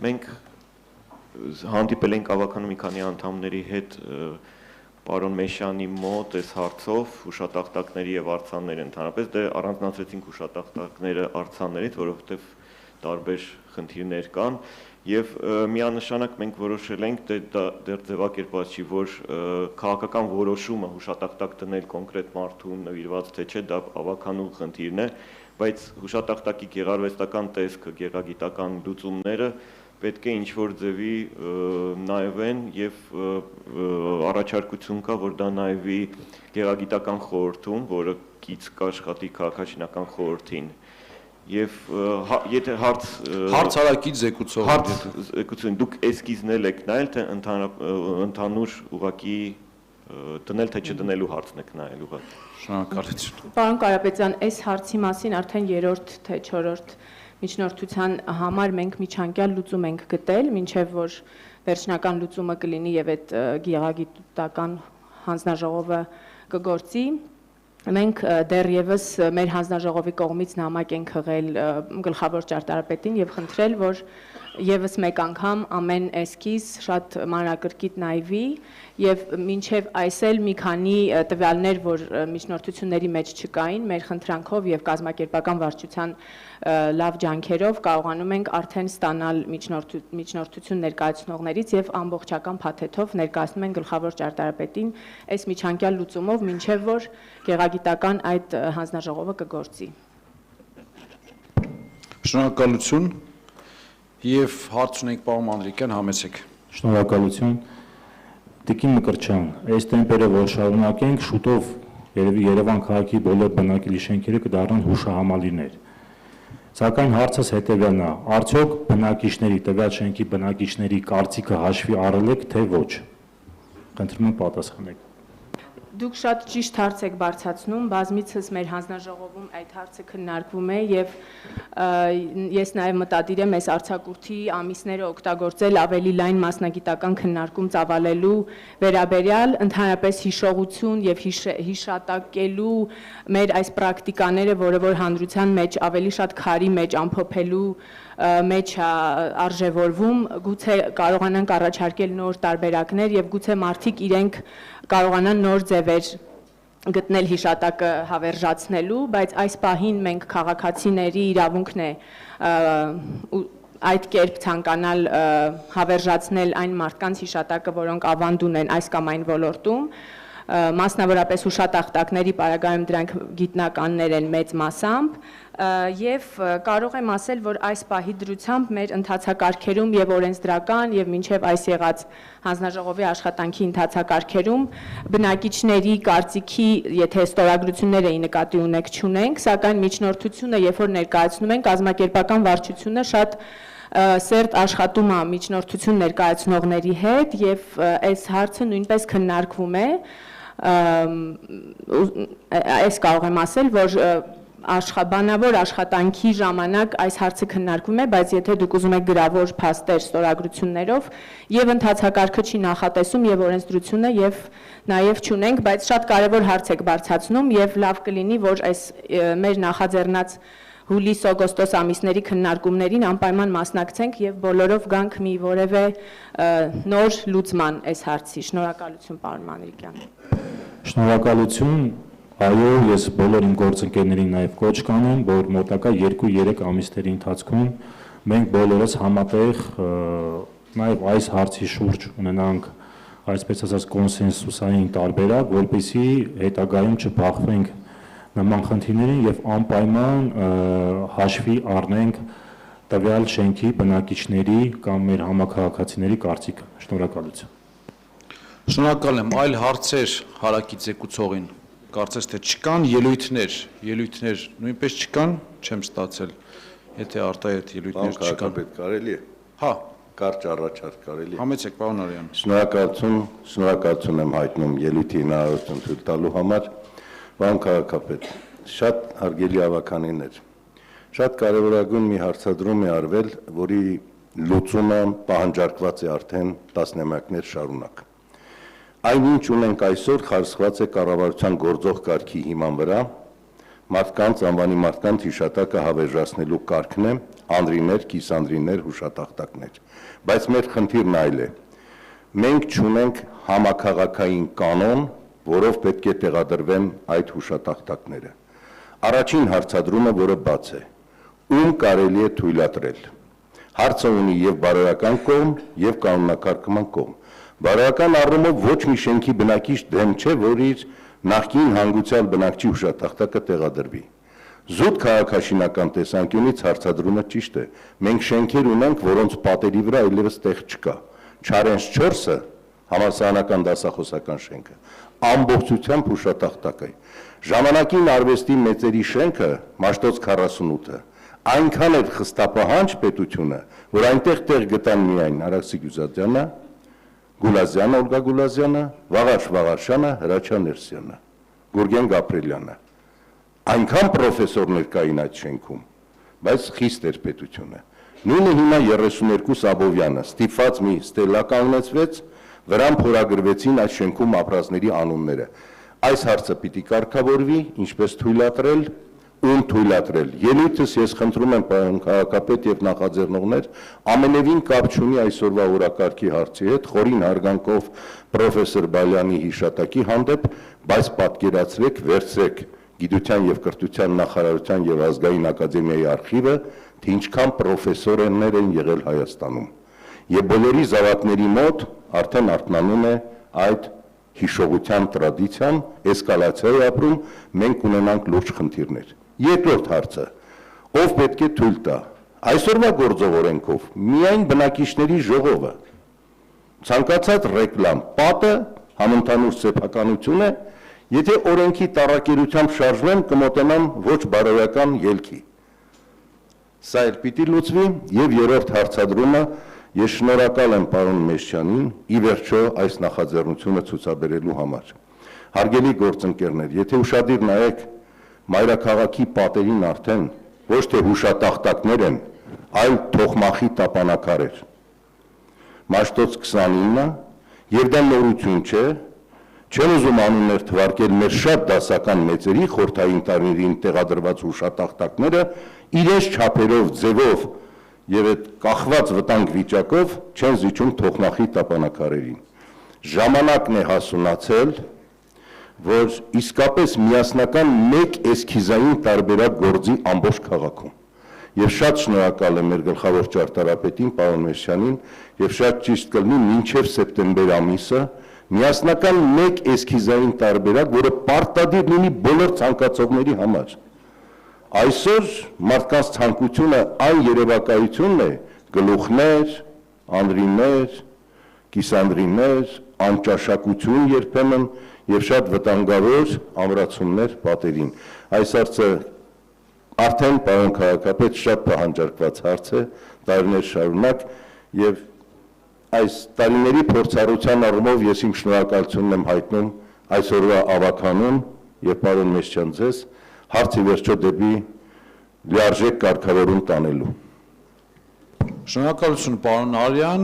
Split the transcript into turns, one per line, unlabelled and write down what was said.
Մենք հանդիպել ենք ավականու մի քանի անդամների հետ պարոն Մեշյանի մոտ այս հարցով հուշատախտակների եւ արձանների ընդհանրապես դե առանձնացրեցինք հուշատախտակները արձաններից, որովհետեւ տարբեր խնդիրներ կան եւ միանշանակ մենք որոշել ենք դեռ ձևակերպված չի, որ քաղաքական որոշումը հուշատախտակ դնել կոնկրետ մարդուն նվիրված թե չէ, դա ավականու խնդիրն է, բայց հուշատախտակի գեղարվեստական տեսքը, գեղագիտական լուծումները պետք է ինչ-որ ձևի նայվեն եւ առաջարկություն կա, որ դա նայվի գեղագիտական խորհրդում, որը կից կաշխատի քաղաքաշինական խորհրդին։ Եվ եթե
հարցարակից զեկուցող
դուք էսկիզն եք նայել, թե ընդհանուր ուղղակի դնել թե չդնելու հարցն եք նայել ուղղակի։
Շնորհակալություն։
Պարոն Կարապետյան, այս հարցի մասին արդեն 3-րդ թե 4-րդ միջնորդության համար մենք միջանկյալ լուծում ենք գտել, մինչև որ վերջնական լուծումը կլինի եւ այդ գեղագիտական հանձնաժողովը կգործի։ Մենք դեռևս մեր հանձնաժողովի կողմից նամակ ենք հղել գլխավոր ճարտարապետին եւ խնդրել, որ եւս մեկ անգամ ամեն էսքիզ շատ մանրակրկիտ նայվի եւ մինչեւ այս էլ մի քանի տվյալներ, որ միջնորդությունների մեջ չկային, մեր խնդրանքով եւ կազմակերպական վարչության լավ ջանքերով կարողանում ենք արդեն ստանալ միջնորդություն ներկայացնողներից եւ ամբողջական փաթեթով ներկայացնում են գլխավոր ճարտարապետին այս միջանկյալ լուծումով, մինչեւ որ գեղագիտական այդ հանձնաժողովը կգործի։
Շնորհակալություն եւ հարց ունենք պարոն Մանրիկյան, համեցեք։
Շնորհակալություն։ Տիկին Մկրտչյան, այս տեմպերը որ շարունակենք, շուտով երևի Երևան քաղաքի բոլոր բնակելի շենքերը կդառնան հուշահամալիրներ։ Սակայն հարցս հետևյալն է, արդյոք բնակիչների, տվյալ շենքի բնակիչների կարծիքը հաշվի առել եք, թե ոչ։ Խնդրում եմ պատասխանեք։
Դուք շատ ճիշտ հարց եք բարձրացնում, բազմիցս մեր հանձնաժողովում այդ հարցը քննարկվում է եւ ես նաեւ մտադիր եմ այս արձակուրդի ամիսները օգտագործել ավելի լայն մասնագիտական քննարկում ծավալելու վերաբերյալ ընդհանրապես հիշողություն եւ հիշատակելու մեր այս պրակտիկաները, որը որ հանրության մեջ ավելի շատ քարի մեջ ամփոփելու մեջ արժևորվում, գուցե կարողանանք առաջարկել նոր տարբերակներ եւ գուցե մարդիկ իրենք կարողանան նոր ձևեր գտնել հիշատակը հավերժացնելու, բայց այս պահին մենք քաղաքացիների իրավունքն է այդ կերպ ցանկանալ հավերժացնել այն մարդկանց հիշատակը, որոնք ավանդ ունեն այս կամ այն ոլորտում, մասնավորապես հուշատախտակների պարագայում դրանք գիտնականներ են մեծ մասամբ եւ կարող եմ ասել, որ այս պահի դրությամբ մեր ընթացակարգերում եւ օրենսդրական եւ մինչեւ այս եղած հանձնաժողովի աշխատանքի ընթացակարգերում բնակիչների կարծիքի, եթե ստորագրությունները նկատի ունեք, չունենք, սակայն միջնորդությունը, երբ որ ներկայացնում են, կազմակերպական վարչությունը շատ սերտ աշխատում է միջնորդություն ներկայացնողների հետ եւ այս հարցը նույնպես քննարկվում է։ Այս կարող եմ ասել, որ բանավոր աշխատանքի ժամանակ այս հարցը քննարկվում է, բայց եթե դուք ուզում եք գրավոր փաստեր ստորագրություններով եւ ընթացակարգը չի նախատեսում եւ օրենսդրությունը եւ նաեւ չունենք, բայց շատ կարեւոր հարց եք բարձրացնում եւ լավ կլինի, որ այս մեր նախաձեռնած հուլիս-օգոստոս ամիսների քննարկումներին անպայման մասնակցենք եւ բոլորով գանք մի որևէ նոր լուծման այս հարցի։ Շնորհակալություն, պարոն Մանրիկյան։
Շնորհակալություն։ Այո, ես բոլոր իմ գործընկերներին նաև կոչ կանեմ, որ մոտակա 2-3 ամիսների ընթացքում մենք բոլորս համատեղ նաև այս հարցի շուրջ ունենանք, այսպես ասած, կոնսենսուսային տարբերակ, որպեսզի հետագայում չբախվենք նման խնդիրներին եւ անպայման հաշվի առնենք տվյալ շենքի բնակիչների կամ մեր համաքաղաքացիների կարծիքը։ Շնորհակալություն։
Շնորհակալ եմ, այլ հարցեր հարակից զեկուցողին։ Կարծես թե չկան ելույթներ նույնպես չկան, չեմ ստացել, եթե արտահայտ ելույթներ չկան։
Պետք կարելի է։
Հա,
Կարճ առաջարկ կարելի է։
համեցեք, պարոն Արյան։
Շնորհակալություն եմ հայտնում ելույթի հնարավորություն թույլ տալու համար։ Պարոն քաղաքապետ, շատ հարգելի ավականիներ, շատ կարևորագույն մի հարցադրում է արվել, որի լուծումը պահանջարկված է արդեն տասնամյակներ շարունակ։ Այնինչ ունենք այսօր խարսխված է կառավարության գործող կարգի հիման վրա, մարդկանց, անվանի մարդկանց հիշատակը հավերժացնելու կարգն է, անդրիներ, կիսանդրիներ, հուշատախտակներ։ Բայց մեր խնդիրն այլ է։ Մենք չունենք համաքաղաքային կանոն, որով պետք է տեղադրվեն այդ հուշատախտակները։ Առաջին հարցադրումը, որը բաց է, ում կարելի է թույլատրել։ Հարցը ունի եւ բարոյական կողմ, եւ կանոնակարգման կողմ։ Բարոյական առումով ոչ մի շենքի բնակիչ դեմ չէ, որ իր նախկին հանգուցյալ բնակչի հուշատախտակը տեղադրվի։ Զուտ քաղաքաշինական տեսանկյունից հարցադրումը ճիշտ է։ Մենք շենքեր ունենք, որոնց պատերի վրա այլևս տեղ չկա։ Չարենց 4-ը համալսարանական դասախոսական շենքը ամբողջությամբ հուշատախտակ է։ Ժամանակին արվեստի մեծերի շենքը Մաշտոց 48-ը այնքան էր խստապահանջ պետությունը, որ այնտեղ տեղ գտան միայն Արաքսիկ Յուզադյանը, Գուլազյանը, Օլգա Գուլազյանը, Վաղարշ Վաղարշյանը, Հրաչյա Ներսյանը, Գուրգեն Գաբրելյանը։ Այնքան պրոֆեսորներ կային այդ շենքում, բայց խիստ էր պետությունը։ Նույնը հիմա 32 Աբովյանը ստիպված մի ստելա կանգնեցվեց, վրան փորագրվեցին այդ շենքում ապրածների անունները։ Այս հարցը պիտի կարգավորվի, ինչպես թույլատրել, ում թույլատրել։ Ելույթս ես խնդրում եմ պարոն քաղաքապետ եւ նախաձեռնողներ, ամենևին կապ չունի այսօրվա օրակարգի հարցի հետ, խորին հարգանքով պրոֆեսոր Բալյանի հիշատակի հանդեպ, բայց պատկերացրեք, վերցրեք Գիտության եւ կրթության նախարարության եւ ազգային ակադեմիայի արխիվը, թե ինչքան պրոֆեսորներ են եղել Հայաստանում։ Եվ բոլորի զավակների մոտ արդեն արթնանում է այդ հիշողության տրադիցիան, էսկալացիա է ապրում, մենք ունենանք լուրջ խնդիրներ։ Երկրորդ հարցը, ով պետք է թույլ տա։ Այսօրվա գործող օրենքով միայն բնակիչների ժողովը, ցանկացած ռեկլամ, պատը համընդհանուր սեփականություն է, եթե օրենքի տառակերությամբ շարժվեմ, կմոտենամ ոչ բարոյական ելքի։ Սա էլ պիտի լուծվի, եւ երրորդ հարցադրումը, ես շնորհակալ եմ պարոն Մեշչյանին, ի վերջո այս նախաձեռնությունը ցուցաբերելու համար։ Հարգելի գործընկերներ, եթե ուշադիր նայեք, մայրաքաղաքի պատերին արդեն ոչ թե հուշատախտակներ են, այլ թոխմախի տապանակարեր։ Մաշտոց 29-ը, եւ դա նորություն չէ, չեմ ուզում անուններ թվարկել մեր շատ դասական մեծերի խորհրդային տարիներին տեղադրված հուշատախտակները իրենց չափերով, ձևով եւ այդ կախված վտանգ վիճակով չեն զիջում թոխմախի տապանակարերին։ Ժամանակն է հասունացել, որ իսկապես միասնական մեկ էսքիզային տարբերակ գործի ամբողջ քաղաքում։ Եվ շատ շնորհակալ եմ մեր գլխավոր ճարտարապետին, պարոն Մեշյանին, եւ շատ ճիշտ կլինի մինչեւ սեպտեմբեր ամիսը միասնական մեկ էսքիզային տարբերակ, որը պարտադիր լինի բոլոր ցանկացողների համար։ Այսօր մարդկանց ցանկությունը այն երևակայությունն է, գլուխներ, անդրիներ, կիսանդրիներ, անճաշակություն երբեմն եւ շատ վտանգավոր ամրացումներ պատերին։ Այս հարցը արդեն պարոն քաղաքապետ շատ պահանջարկված հարց է տարիներ շարունակ եւ այս տարիների փորձառության առումով ես իմ շնորհակալությունն եմ հայտնում այսօրվա ավականուն եւ պարոն Մեշչյան ձեզ հարցի վերջո դեպի լիարժեք կարգավորում տանելու։
Շնորհակալություն պարոն Արյան։